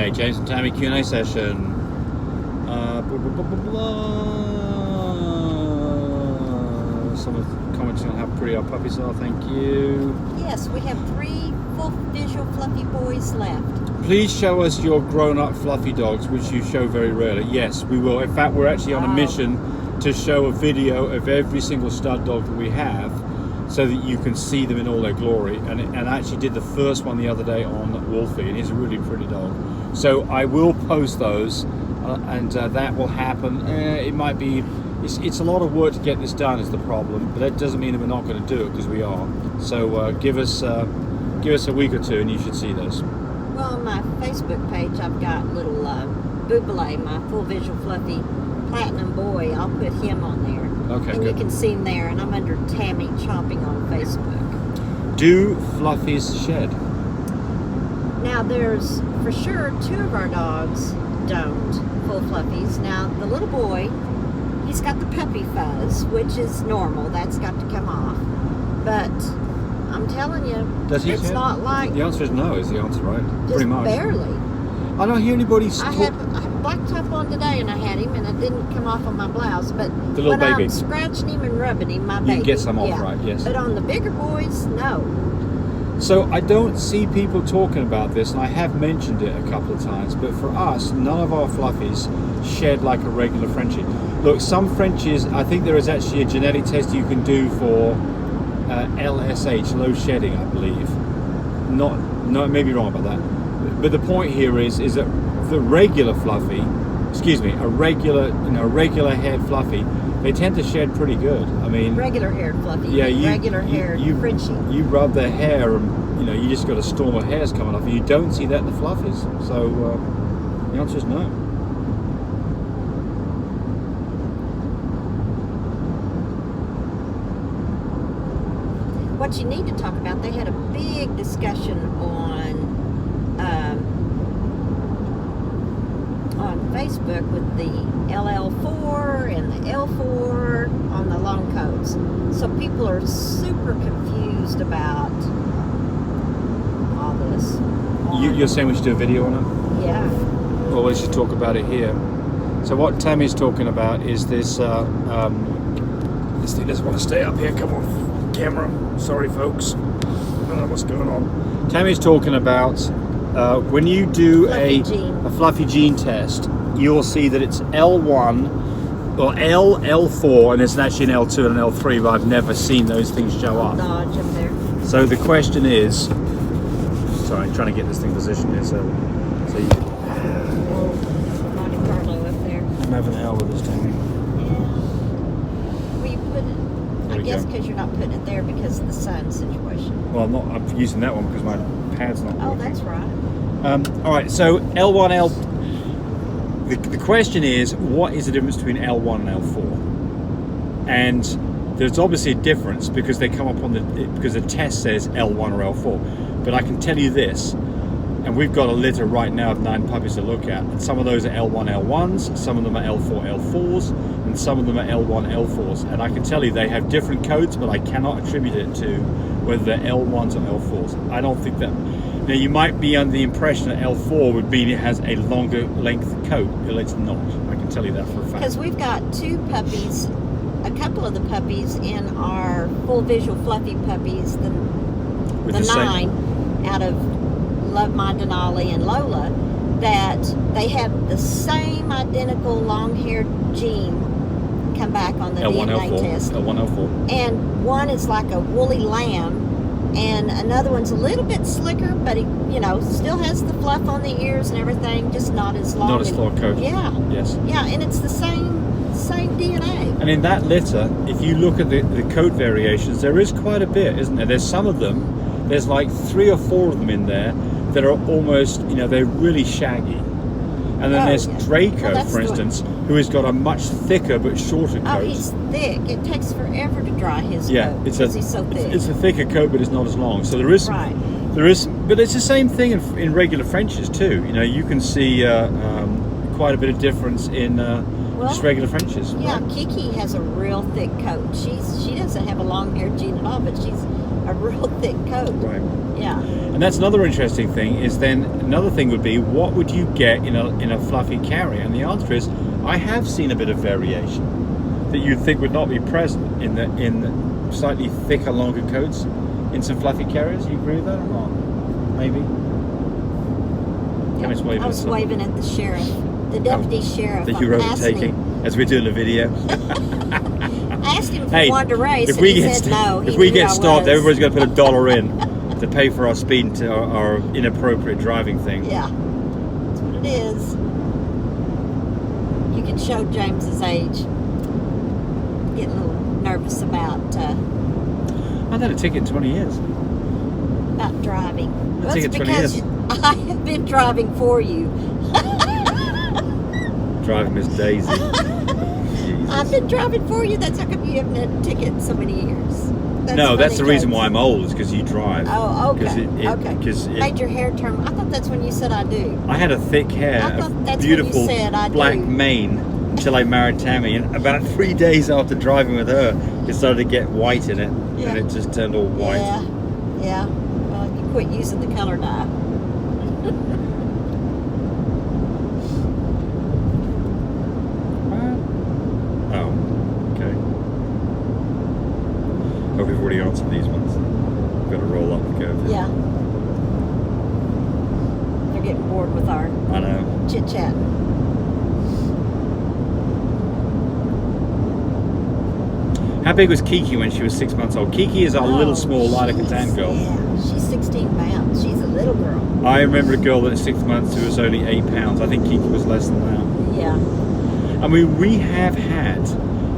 Okay, James and Tammy Q&A session. Blah, blah, blah, blah, blah. Someone commenting on how pretty our puppies are. Thank you. Yes, we have 3 full visual fluffy boys left. Please show us your grown-up fluffy dogs, which you show very rarely. Yes, we will. In fact, we're actually on a mission to show a video of every single stud dog that we have, so that you can see them in all their glory. And I actually did the first one the other day on Wolfie, and he's a really pretty dog. So I will post those, and that will happen. It might be, it's a lot of work to get this done is the problem, but that doesn't mean that we're not going to do it, because we are. So give us a week or two, and you should see those. Well, on my Facebook page, I've got little Buble, my full visual fluffy platinum boy. I'll put him on there. Okay, and good. you can see him there, and I'm under Tammy Chopping on Facebook. Do fluffies shed? Now, there's for sure 2 of our dogs don't, full fluffies. Now, the little boy, he's got the puppy fuzz, which is normal. That's got to come off. But I'm telling you, it's not like... The answer is no, is the answer, right? Just Pretty much. barely. I don't hear anybody I had black top on today, and I had him, and it didn't come off on my blouse. But the little when baby. I'm scratching him and rubbing him, my baby, you get some off, right? Yes. But on the bigger boys, no. So I don't see people talking about this, and I have mentioned it a couple of times, but for us, none of our fluffies shed like a regular Frenchie. Look, some Frenchies, I think there is actually a genetic test you can do for LSH, low shedding, I believe. No, I may be wrong about that. But the point here is that the regular fluffy, a regular haired fluffy, they tend to shed pretty good. I mean, regular haired fluffy. Yeah, regular haired Frenchie. You rub their hair, and you just got a storm of hairs coming off, and you don't see that in the fluffies. So the answer is no. What you need to talk about, they had a big discussion on Facebook with the LL4 and the L4 on the long coats. So people are super confused about all this. You're saying we should do a video on it? Yeah. Well, we should talk about it here. So what Tammy's talking about is this, this thing doesn't want to stay up here. Come on, camera. Sorry, folks. I don't know what's going on. Tammy's talking about when you do a fluffy gene test, you'll see that it's L1 or L4, and there's actually an L2 and an L3, but I've never seen those things show up. Dodge up there. So the question is, sorry, I'm trying to get this thing positioned here, so you Monte Carlo up there. I'm having hell with this thing. Well, you put it, I guess because you're not putting it there because of the sun situation. Well, I'm using that one because my pad's not working. Oh, that's right. All right, so L1, the question is, what is the difference between L1 and L4? And there's obviously a difference because they come up on because the test says L1 or L4. But I can tell you this, and we've got a litter right now of 9 puppies to look at, and some of those are L1 L1s, some of them are L4 L4s, and some of them are L1 L4s. And I can tell you they have different coats, but I cannot attribute it to whether they're L1s or L4s. I don't think that. Now, you might be under the impression that L4 would mean it has a longer length coat. It's not. I can tell you that for a fact. Because we've got 2 puppies, a couple of the puppies in our full visual fluffy puppies, the 9 out of Love My Denali and Lola, that they have the same identical long-haired gene come back on the L1, DNA L4, test. L1, L4. And one is like a woolly lamb, and another one's a little bit slicker, but he, still has the fluff on the ears and everything, just not as long. Not as long coat. Yeah. Yes. Yeah, and it's the same DNA. And in that litter, if you look at the coat variations, there is quite a bit, isn't there? There's some of them, there's like 3 or 4 of them in there that are almost, they're really shaggy. And then there's Draco, for instance, who has got a much thicker but shorter coat. Oh, he's thick. It takes forever to dry his coat. He's so thick. It's a thicker coat, but it's not as long. So there is, but it's the same thing in regular Frenchies too. You can see quite a bit of difference in Well, just regular Frenchies. Yeah, right? Kiki has a real thick coat. She doesn't have a long-haired gene at all, but she's a real thick coat. Right. Yeah. And that's another interesting thing. Is then another thing would be, what would you get in a fluffy carrier? And the answer is, I have seen a bit of variation that you'd think would not be present in the slightly thicker, longer coats in some fluffy carriers. You agree with that or not? Maybe. Cammy's waving I was at something. waving at the sheriff, the deputy sheriff. That you were I'm asking overtaking him- as we're doing the video. I asked him if Hey, he wanted to race, if and we he get said no. He if we knew get I stopped, was. everybody's going to put $1 in to pay for our speed to our inappropriate driving thing. Yeah, that's what it is. You can show James's age. Getting a little nervous about I've had a ticket in 20 years. driving. I Well, think it's it's 20 because years. I have been driving for you. Driving Miss Daisy. I've been driving for you. That's how come you haven't had a ticket in so many years. No, that's the funny, reason James. why I'm old, is because you drive. Oh, okay. Okay. Because Made your hair turn. I thought that's when you said I do. I had a thick hair, I thought a that's when you beautiful said I black do. mane until I married Tammy. And about 3 days after driving with her, it started to get white in it, Yeah. and it just turned all white. Yeah. Yeah. Well, you quit using the color dye. Oh, okay. Hope we've already answered these ones. Got to roll up the curve. Yeah. They're getting bored with our I know. chit chat. How big was Kiki when she was 6 months old? Kiki is our little small Lila Catan girl. Yeah, she's 16 pounds. She's a little girl. I remember a girl that at 6 months who was only 8 pounds. I think Kiki was less than that. Yeah. I mean, we have had,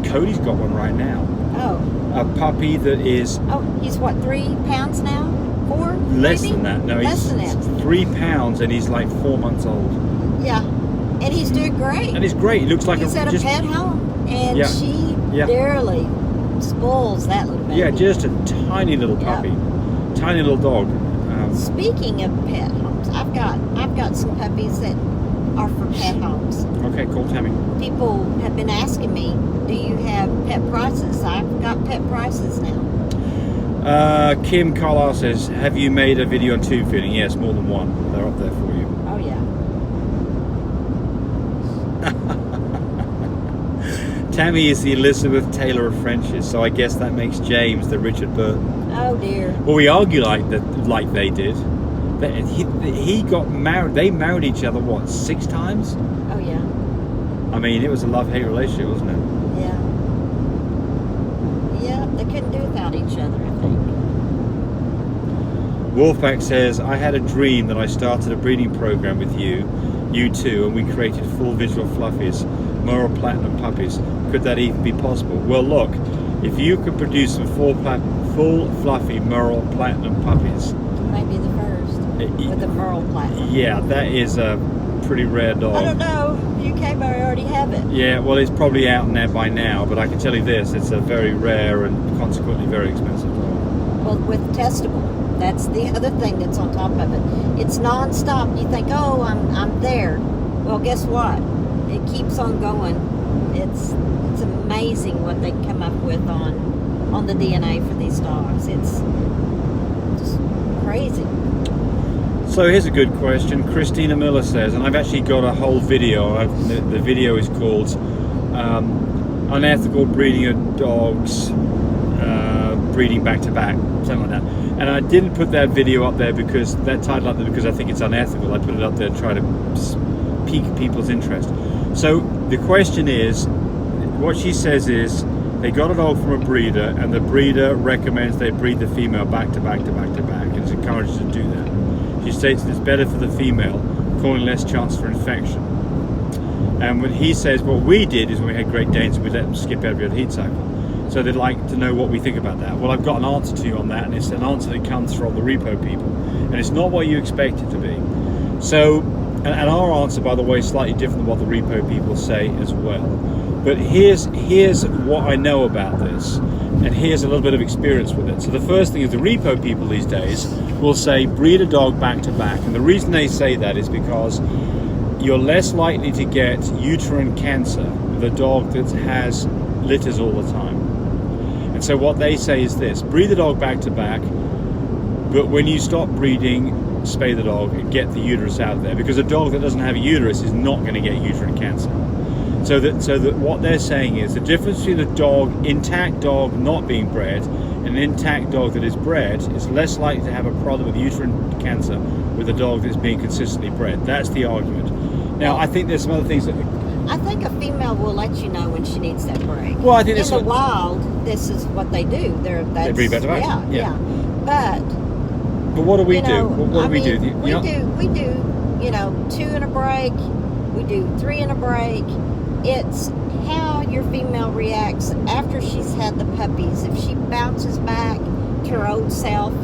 Cody's got one right now, Oh. a puppy that is Oh, he's what, 3 pounds now? 4? less maybe? than that. No, Less he's than that. 3 pounds and he's like 4 months old. Yeah. And he's doing great. And he's great. He looks like He's at a just, pet home, and Yeah. she Yeah. barely spoils that little baby. yeah, just a tiny little Yeah. puppy, tiny little dog. Speaking of pet homes, I've got some puppies that are for pet homes. Okay, cool, Tammy. People have been asking me, do you have pet prices? I've got pet prices now. Kim Carlisle says, have you made a video on tube feeding? Yes, more than one. They're up there for you. Oh yeah. Tammy is the Elizabeth Taylor of Frenchies, so I guess that makes James the Richard Burton. Oh dear. Well, we argue like they did. That he got married. They married each other what, 6 times? Oh yeah. I mean, it was a love-hate relationship, wasn't it? Yeah. Yeah, they couldn't do without each other, I think. Wolfpack says, I had a dream that I started a breeding program with you two, and we created full visual fluffies, Merle Platinum puppies. Could that even be possible? Well, look, if you could produce some full fluffy Merle Platinum puppies, Maybe the first with the Merle Platinum. yeah, that is a pretty rare dog. I don't know. UK may already have it. Yeah, well, it's probably out in there by now, but I can tell you this, it's a very rare and consequently very expensive dog. Well, with testable. That's the other thing that's on top of it. It's non-stop. You think, oh, I'm there. Well, guess what? It keeps on going. It's amazing what they come up with on the DNA for these dogs. It's just crazy. So here's a good question. Christina Miller says, and I've actually got a whole video. The video is called Unethical Breeding of Dogs, Breeding Back to Back, something like that. And I didn't put that video up there because that title up there because I think it's unethical. I put it up there to try to pique people's interest. So the question is, what she says is, they got a dog from a breeder, and the breeder recommends they breed the female back to back to back to back, and is encouraged to do that. She states that it's better for the female, causing less chance for infection. And when he says, what we did is when we had Great Danes, we let them skip every other heat cycle. So they'd like to know what we think about that. Well, I've got an answer to you on that, and it's an answer that comes from the repo people, and it's not what you expect it to be. So, and our answer, by the way, is slightly different than what the repo people say as well. But here's what I know about this, and here's a little bit of experience with it. So the first thing is the repo people these days will say breed a dog back to back, and the reason they say that is because you're less likely to get uterine cancer the dog that has litters all the time. And so what they say is this: breed the dog back to back, but when you stop breeding, spay the dog and get the uterus out of there, because a dog that doesn't have a uterus is not going to get uterine cancer. So that what they're saying is the difference between a dog, intact dog not being bred, and an intact dog that is bred is less likely to have a problem with uterine cancer with a dog that's being consistently bred. That's the argument. Now, I think there's some other things that... I think a female will let you know when she needs that break. Well, I think in the wild, this is what they do. They breed back to back. Yeah. But what do we do? What do we do? We do, 2 in a break. We do 3 in a break. It's how your female reacts after she's had the puppies. If she bounces back to her old self,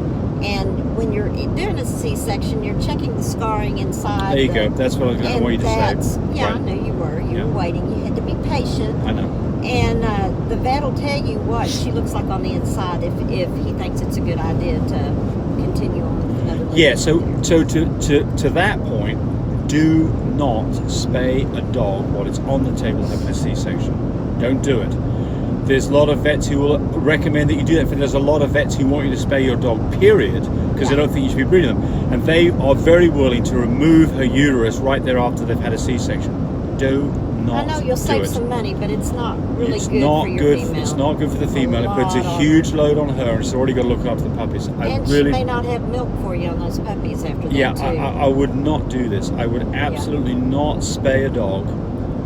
and when you're doing a C-section, you're checking the scarring inside. There you go. That's what I want you to say. Yeah, right. I knew you were. You were waiting. You had to be patient. I know. And the vet will tell you what she looks like on the inside if he thinks it's a good idea to continue on with another litter. Yeah. So to that point, do not spay a dog while it's on the table having a C-section. Don't do it. There's a lot of vets who will recommend that you do that. There's a lot of vets who want you to spay your dog, period, because they don't think you should be breeding them. And they are very willing to remove her uterus right there after they've had a C-section. Do not. I know you'll save some money, but it's not really good for your female. It's not good for the female. It puts a huge load on her, and she's already got to look after the puppies. She may not have milk for you on those puppies after that, too. Yeah, I would not do this. I would absolutely not spay a dog.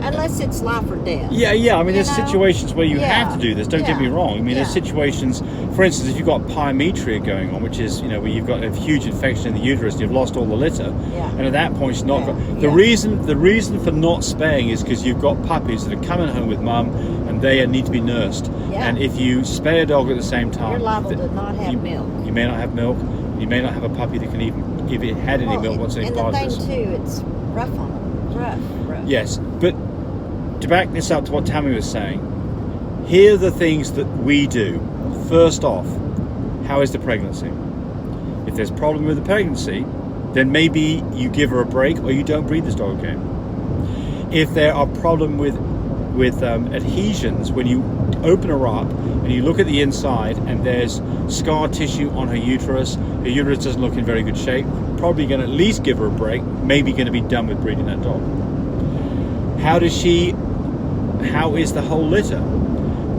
Unless it's life or death. Yeah. I mean, there's situations where you have to do this. Don't get me wrong. I mean, there's situations, for instance, if you've got pyometria going on, which is, where you've got a huge infection in the uterus and you've lost all the litter, and at that point, she's not got... The reason for not spaying is because you've got puppies that are coming home with mum and they need to be nursed. Yeah. And if you spay a dog at the same time... You're liable to not have milk. You may not have milk. You may not have a puppy that can even, if it had any milk, what's any part of this. And the thing, too, it's rough on them. Rough. Yes, but... to back this up to what Tammy was saying, here are the things that we do. First off, how is the pregnancy? If there's a problem with the pregnancy, then maybe you give her a break or you don't breed this dog again. If there are problems with adhesions, when you open her up and you look at the inside and there's scar tissue on her uterus doesn't look in very good shape, probably going to at least give her a break, maybe going to be done with breeding that dog. How is the whole litter?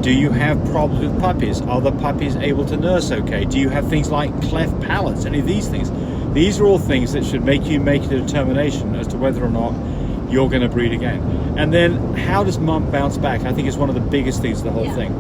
Do you have problems with puppies? Are the puppies able to nurse okay? Do you have things like cleft palates? Any of these things? These are all things that should make you make a determination as to whether or not you're going to breed again. And then, how does mum bounce back? I think it's one of the biggest things of the whole thing.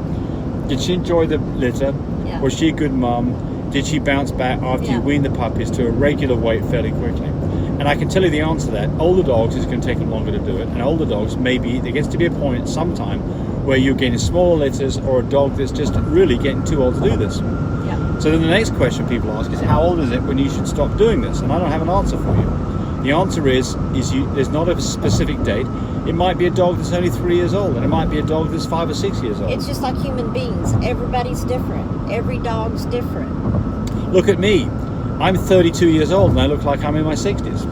Did she enjoy the litter? Yeah. Was she a good mum? Did she bounce back after you wean the puppies to a regular weight fairly quickly? And I can tell you the answer to that. Older dogs, it's going to take them longer to do it. And older dogs, maybe there gets to be a point sometime where you're getting smaller litters or a dog that's just really getting too old to do this. Yeah. So then the next question people ask is, how old is it when you should stop doing this? And I don't have an answer for you. The answer is there's not a specific date. It might be a dog that's only 3 years old, and it might be a dog that's 5 or 6 years old. It's just like human beings. Everybody's different. Every dog's different. Look at me. I'm 32 years old and I look like I'm in my 60s.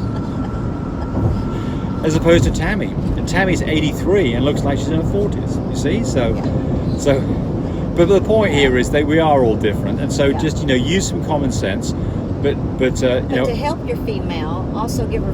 As opposed to Tammy. And Tammy's 83 and looks like she's in her 40s. You see? But the point here is that we are all different, and so just use some common sense. But to help your female, also give her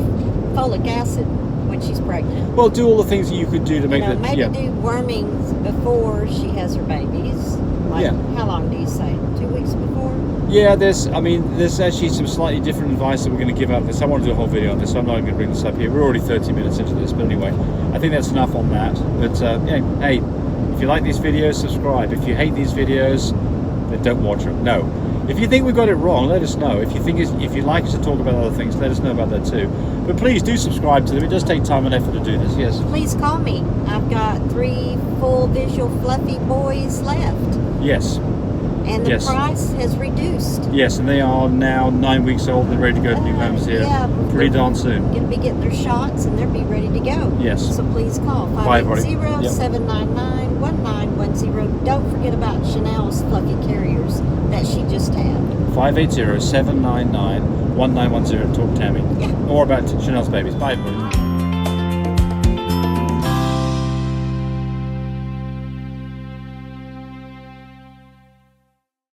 folic acid when she's pregnant. Well, do all the things that you could do to make that. Maybe do wormings before she has her babies. How long do you say? 2 weeks before? Yeah, there's actually some slightly different advice that we're going to give out this. I want to do a whole video on this, so I'm not going to bring this up here. We're already 30 minutes into this, but anyway, I think that's enough on that. But hey, if you like these videos, subscribe. If you hate these videos, then don't watch them. No. If you think we got it wrong, let us know. If you'd like us to talk about other things, let us know about that too. But please do subscribe to them. It does take time and effort to do this. Yes. Please call me. I've got 3 full visual fluffy boys left. Yes. And the price has reduced. Yes, and they are now 9 weeks old and ready to go to new homes here pretty darn soon. Going to be getting their shots and they'll be ready to go. Yes. So please call 580-799-1910. Don't forget about Chanel's fluffy carriers that she just had. 580-799-1910. Talk Tammy. Yeah. More about Chanel's babies. Bye, everybody.